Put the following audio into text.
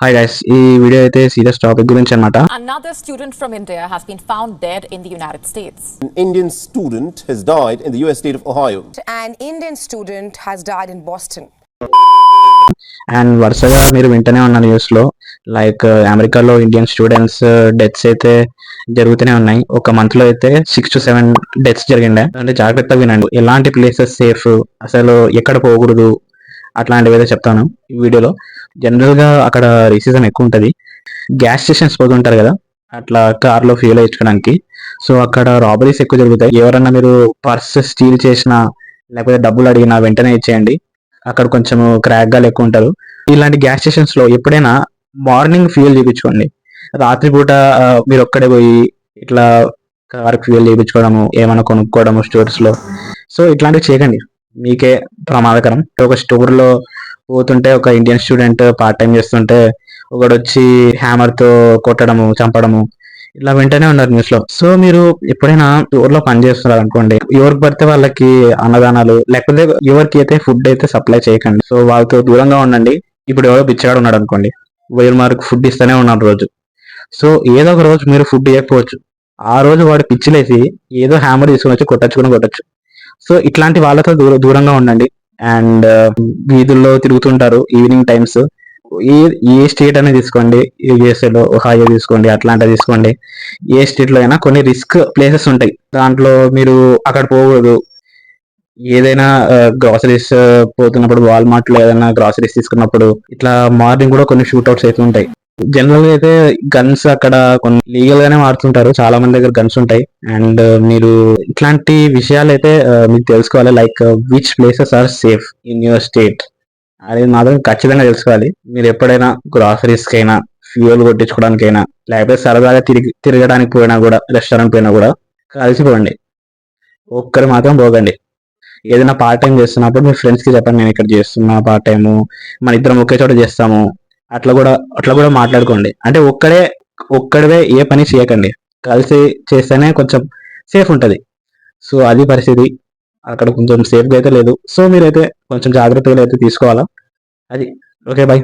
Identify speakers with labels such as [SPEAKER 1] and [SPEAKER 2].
[SPEAKER 1] Hi guys, ఈ video అయితే serious topic గురించి అన్నమాట.
[SPEAKER 2] Another student from India has been found dead in the United States.
[SPEAKER 3] An Indian student has died in the US state of Ohio.
[SPEAKER 4] An Indian student has died in Boston.
[SPEAKER 1] And వరుసగా మీరు వింటూనే ఉన్న న్యూస్లో like అమెరికాలో Indian students deaths అయితే జరుగుతూనే ఉన్నాయి. ఒక మంత్లో అయితే 6 to 7 డెత్స్ జరిగిండే. అంటే జాగ్రత్తగా వినండి, ఎలాంటి ప్లేసెస్ సేఫ్, అసలు ఎక్కడ పోకూడదు, అట్లాంటివి అయితే చెప్తాను ఈ వీడియోలో. జనరల్గా అక్కడ రేసిజం ఎక్కువ ఉంటుంది. గ్యాస్ స్టేషన్స్ పోతుంటారు కదా, అట్లా కార్లో ఫ్యూల్ వేయించుకోవడానికి. సో అక్కడ రాబరీస్ ఎక్కువ జరుగుతాయి. ఎవరన్నా మీరు పర్స్ స్టీల్ చేసినా లేకపోతే డబ్బులు అడిగినా వెంటనే ఇచ్చేయండి. అక్కడ కొంచెం క్రాక్ గా ఎక్కువ ఉంటారు. ఇలాంటి గ్యాస్ స్టేషన్స్ లో ఎప్పుడైనా మార్నింగ్ ఫ్యూయల్ చేయించుకోండి. రాత్రిపూట మీరు ఒక్కడే పోయి ఇట్లా కార్ ఫ్యూయల్ చేయించుకోవడము, ఏమైనా కొనుక్కోవడము స్టోర్స్ లో, సో ఇట్లాంటివి చేయకండి, మీకే ప్రమాదకరం. ఒక స్టోర్ లో పోతుంటే ఒక ఇండియన్ స్టూడెంట్ పార్ట్ టైం చేస్తుంటే ఒకడు వచ్చి హ్యామర్ తో కొట్టడము, చంపడము, ఇలా వెంటనే ఉన్నారు న్యూస్ లో. సో మీరు ఎప్పుడైనా స్టోర్ లో పని చేస్తున్నారు అనుకోండి, ఎవరికి పడితే వాళ్ళకి అన్నదానాలు లేకపోతే ఎవరికి అయితే ఫుడ్ అయితే సప్లై చేయకండి. సో వాళ్ళతో దూరంగా ఉండండి. ఇప్పుడు ఎవరో బిచ్చగాడు ఉన్నాడు అనుకోండి, 1000 మార్కు ఫుడ్ ఇస్తూనే ఉన్నాడు రోజు. సో ఏదో ఒక రోజు మీరు ఫుడ్ ఇవ్వకపోవచ్చు, ఆ రోజు వాడు పిచ్చిలేసి ఏదో హ్యామర్ తీసుకుని వచ్చి కొట్టచ్చు. సో ఇట్లాంటి వాళ్ళతో దూరంగా ఉండండి. అండ్ వీధుల్లో తిరుగుతుంటారు ఈవినింగ్ టైమ్స్. ఏ ఏ స్టేట్ అనేది తీసుకోండి, యూఎస్ఏలో ఒహాయో తీసుకోండి, అట్లాంటా తీసుకోండి, ఏ స్టేట్ లో అయినా కొన్ని రిస్క్ ప్లేసెస్ ఉంటాయి. దాంట్లో మీరు అక్కడ పోకూడదు. ఏదైనా గ్రాసరీస్ పోతున్నప్పుడు, వాల్మార్ట్ లో ఏదైనా గ్రాసరీస్ తీసుకున్నప్పుడు ఇట్లా మార్నింగ్ కూడా కొన్ని షూట్అవుట్స్ అయితే ఉంటాయి. జనరల్ గా అయితే గన్స్ అక్కడ కొన్ని లీగల్ గానే వాడుతుంటారు, చాలా మంది దగ్గర గన్స్ ఉంటాయి. అండ్ మీరు ఇట్లాంటి విషయాలు అయితే మీకు తెలుసుకోవాలి, like which places are safe in your state అనేది మాత్రం ఖచ్చితంగా తెలుసుకోవాలి. మీరు ఎప్పుడైనా గ్రాసరీస్ కైనా, ఫ్యూయల్ కొట్టించుకోవడానికైనా, లేకపోతే సరదాగా తిరగడానికి పోయినా కూడా, రెస్టారెంట్ పోయినా కూడా కలిసిపోండి, ఒక్కరు మాత్రం పోకండి. ఏదైనా పార్ట్ టైం చేస్తున్నప్పుడు మీ ఫ్రెండ్స్ కి చెప్పండి, నేను ఇక్కడ చేస్తున్నా పార్ట్ టైము, మన ఇద్దరం ఒకే చోట చేస్తాము, అట్లా కూడా మాట్లాడుకోండి. అంటే ఒక్కడివే ఏ పని చేయకండి, కలిసి చేస్తేనే కొంచెం సేఫ్ ఉంటుంది. సో అది పరిస్థితి, అక్కడ కొంచెం సేఫ్గా అయితే లేదు. సో మీరైతే కొంచెం జాగ్రత్తలు అయితే తీసుకోవాలా. అది ఓకే, బాయ్.